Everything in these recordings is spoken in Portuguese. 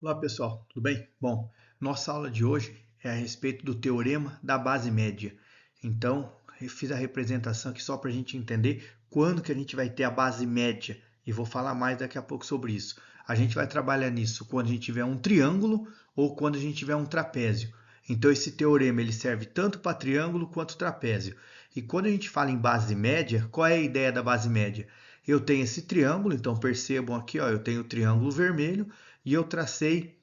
Olá pessoal, tudo bem? Bom, nossa aula de hoje é a respeito do teorema da base média. Então, eu fiz a representação aqui só para a gente entender quando que a gente vai ter a base média e vou falar mais daqui a pouco sobre isso. A gente vai trabalhar nisso quando a gente tiver um triângulo ou quando a gente tiver um trapézio. Então, esse teorema ele serve tanto para triângulo quanto trapézio. E quando a gente fala em base média, qual é a ideia da base média? Eu tenho esse triângulo, então percebam aqui, ó, eu tenho o triângulo vermelho e eu tracei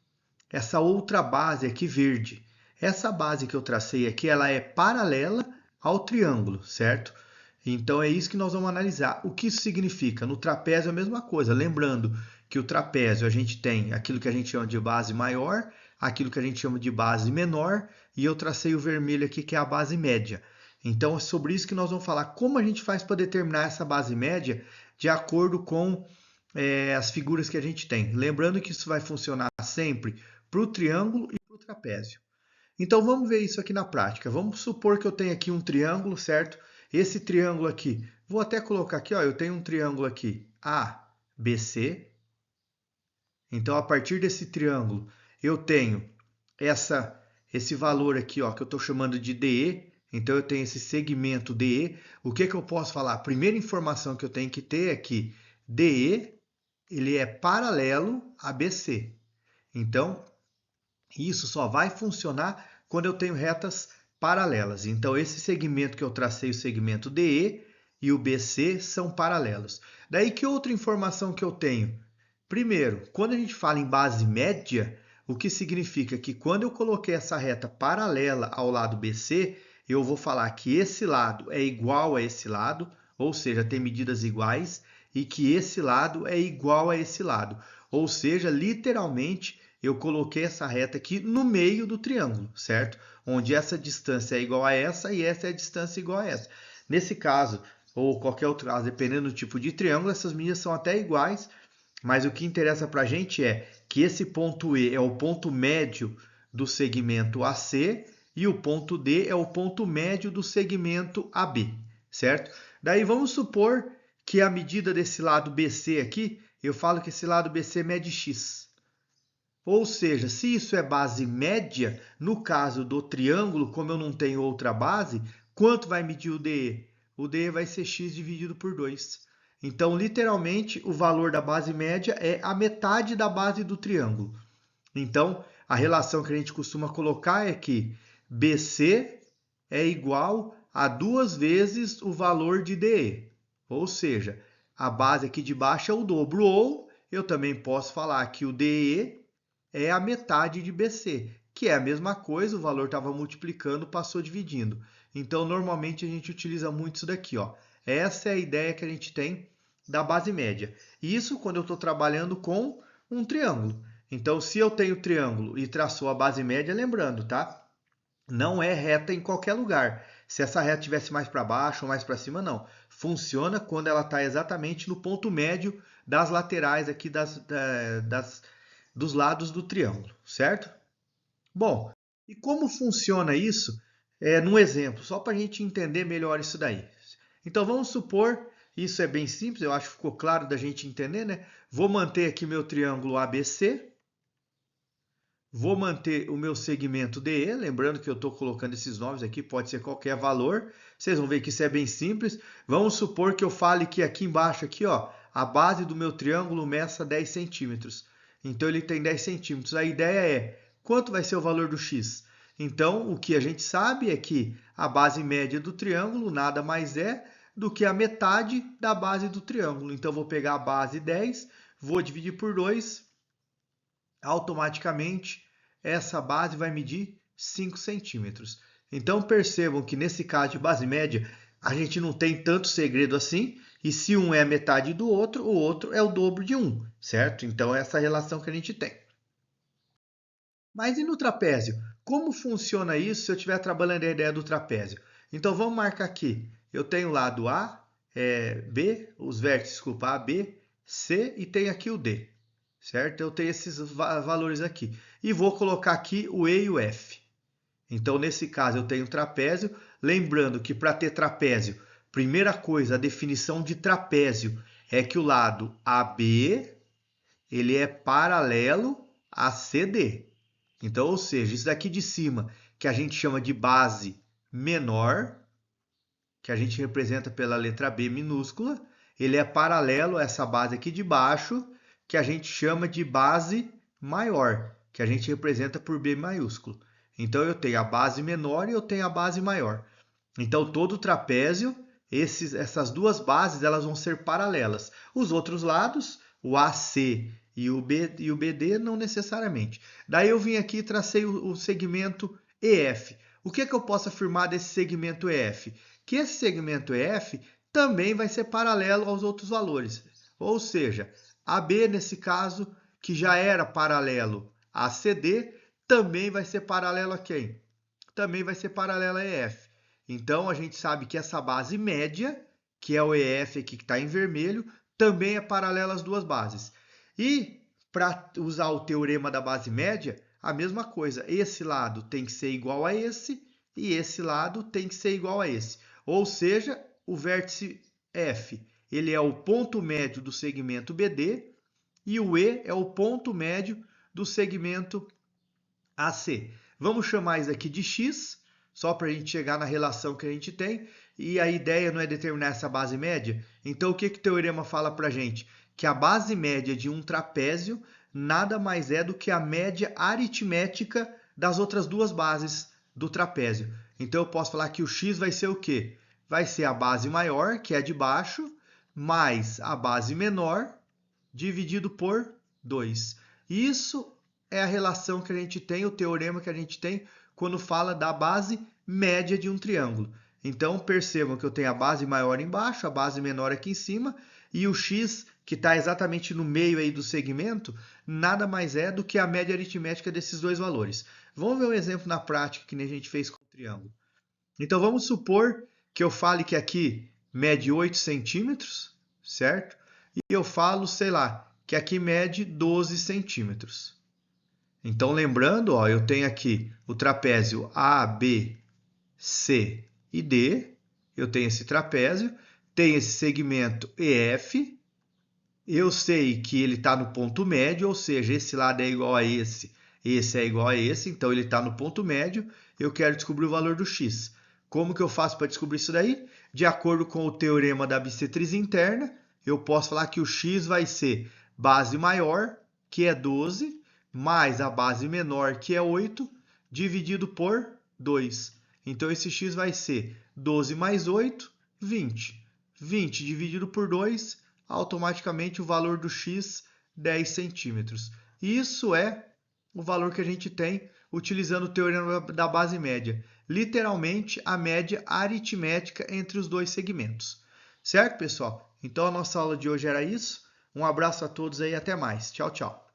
essa outra base aqui verde. Essa base que eu tracei aqui, ela é paralela ao triângulo, certo? Então é isso que nós vamos analisar. O que isso significa? No trapézio é a mesma coisa. Lembrando que o trapézio a gente tem aquilo que a gente chama de base maior, aquilo que a gente chama de base menor, e eu tracei o vermelho aqui que é a base média. Então é sobre isso que nós vamos falar. Como a gente faz para determinar essa base média de acordo com as figuras que a gente tem. Lembrando que isso vai funcionar sempre para o triângulo e para o trapézio. Então vamos ver isso aqui na prática. Vamos supor que eu tenho aqui um triângulo, certo? Esse triângulo aqui, vou até colocar aqui, ó, eu tenho um triângulo aqui ABC. Então a partir desse triângulo eu tenho esse valor aqui, ó, que eu estou chamando de DE. Então eu tenho esse segmento DE. O que eu posso falar? A primeira informação que eu tenho que ter é que DE ele é paralelo a BC. Então, isso só vai funcionar quando eu tenho retas paralelas. Então, esse segmento que eu tracei, o segmento DE e o BC, são paralelos. Daí, que outra informação que eu tenho? Primeiro, quando a gente fala em base média, o que significa que quando eu coloquei essa reta paralela ao lado BC, eu vou falar que esse lado é igual a esse lado, ou seja, tem medidas iguais, e que esse lado é igual a esse lado. Ou seja, literalmente, eu coloquei essa reta aqui no meio do triângulo, certo? Onde essa distância é igual a essa e essa é a distância igual a essa. Nesse caso, ou qualquer outro caso, dependendo do tipo de triângulo, essas medidas são até iguais, mas o que interessa para a gente é que esse ponto E é o ponto médio do segmento AC e o ponto D é o ponto médio do segmento AB, certo? Daí vamos supor que a medida desse lado BC aqui, eu falo que esse lado BC mede x. Ou seja, se isso é base média, no caso do triângulo, como eu não tenho outra base, quanto vai medir o DE? O DE vai ser x dividido por 2. Então, literalmente, o valor da base média é a metade da base do triângulo. Então, a relação que a gente costuma colocar é que BC é igual a 2 vezes o valor de DE. Ou seja, a base aqui de baixo é o dobro. Ou eu também posso falar que o DE é a metade de BC, que é a mesma coisa, o valor estava multiplicando, passou dividindo. Então, normalmente a gente utiliza muito isso daqui, ó. Essa é a ideia que a gente tem da base média. Isso quando eu estou trabalhando com um triângulo. Então, se eu tenho triângulo e traçou a base média, lembrando, tá? Não é reta em qualquer lugar. Se essa reta estivesse mais para baixo ou mais para cima, não. Funciona quando ela está exatamente no ponto médio das laterais aqui dos lados do triângulo, certo? Bom, e como funciona isso? Num exemplo, só para a gente entender melhor isso daí. Então vamos supor, isso é bem simples, eu acho que ficou claro da gente entender, né? Vou manter aqui meu triângulo ABC, vou manter o meu segmento DE, lembrando que eu estou colocando esses nomes aqui, pode ser qualquer valor. Vocês vão ver que isso é bem simples. Vamos supor que eu fale que aqui embaixo, aqui, ó, a base do meu triângulo meça 10 centímetros. Então ele tem 10 centímetros. A ideia é, quanto vai ser o valor do x? Então, o que a gente sabe é que a base média do triângulo nada mais é do que a metade da base do triângulo. Então, vou pegar a base 10, vou dividir por 2, automaticamente essa base vai medir 5 centímetros. Então percebam que nesse caso de base média, a gente não tem tanto segredo assim, e se um é metade do outro, o outro é o dobro de um, certo? Então essa é a relação que a gente tem. Mas e no trapézio? Como funciona isso se eu estiver trabalhando a ideia do trapézio? Então vamos marcar aqui. Eu tenho o lado A, B, os vértices, desculpa, A, B, C e tem aqui o D, certo? Eu tenho esses valores aqui. E vou colocar aqui o E e o F. Então, nesse caso, eu tenho trapézio. Lembrando que para ter trapézio, primeira coisa, a definição de trapézio é que o lado AB ele é paralelo ACD. Então, ou seja, isso daqui de cima, que a gente chama de base menor, que a gente representa pela letra B minúscula, ele é paralelo a essa base aqui de baixo, que a gente chama de base maior, que a gente representa por B maiúsculo. Então, eu tenho a base menor e eu tenho a base maior. Então, todo trapézio, essas duas bases, elas vão ser paralelas. Os outros lados, o AC e o BD, não necessariamente. Daí eu vim aqui e tracei o segmento EF. O que é que eu posso afirmar desse segmento EF? Que esse segmento EF também vai ser paralelo aos outros valores. Ou seja, AB, nesse caso, que já era paralelo a CD, também vai ser paralelo a quem? Também vai ser paralelo a EF. Então, a gente sabe que essa base média, que é o EF aqui que está em vermelho, também é paralela às duas bases. E, para usar o teorema da base média, a mesma coisa. Esse lado tem que ser igual a esse e esse lado tem que ser igual a esse. Ou seja, o vértice F, ele é o ponto médio do segmento BD e o E é o ponto médio do segmento AC. Vamos chamar isso aqui de X, só para a gente chegar na relação que a gente tem. E a ideia não é determinar essa base média? Então, o que o teorema fala para a gente? Que a base média de um trapézio nada mais é do que a média aritmética das outras duas bases do trapézio. Então, eu posso falar que o X vai ser o quê? Vai ser a base maior, que é a de baixo, mais a base menor, dividido por 2. Isso é a relação que a gente tem, o teorema que a gente tem quando fala da base média de um triângulo. Então, percebam que eu tenho a base maior embaixo, a base menor aqui em cima, e o x, que está exatamente no meio aí do segmento, nada mais é do que a média aritmética desses dois valores. Vamos ver um exemplo na prática que nem a gente fez com o triângulo. Então, vamos supor que eu fale que aqui mede 8 centímetros, certo? E eu falo, sei lá, que aqui mede 12 centímetros. Então, lembrando, ó, eu tenho aqui o trapézio A, B, C e D. Eu tenho esse trapézio, tem esse segmento EF. Eu sei que ele está no ponto médio, ou seja, esse lado é igual a esse é igual a esse, então ele está no ponto médio. Eu quero descobrir o valor do x. Como que eu faço para descobrir isso daí? De acordo com o teorema da bissetriz interna, eu posso falar que o x vai ser base maior, que é 12, mais a base menor, que é 8, dividido por 2. Então, esse x vai ser 12 mais 8, 20. 20 dividido por 2, automaticamente o valor do x, 10 centímetros. Isso é o valor que a gente tem utilizando o teorema da base média. Literalmente, a média aritmética entre os dois segmentos. Certo, pessoal? Então, a nossa aula de hoje era isso. Um abraço a todos aí e até mais. Tchau, tchau.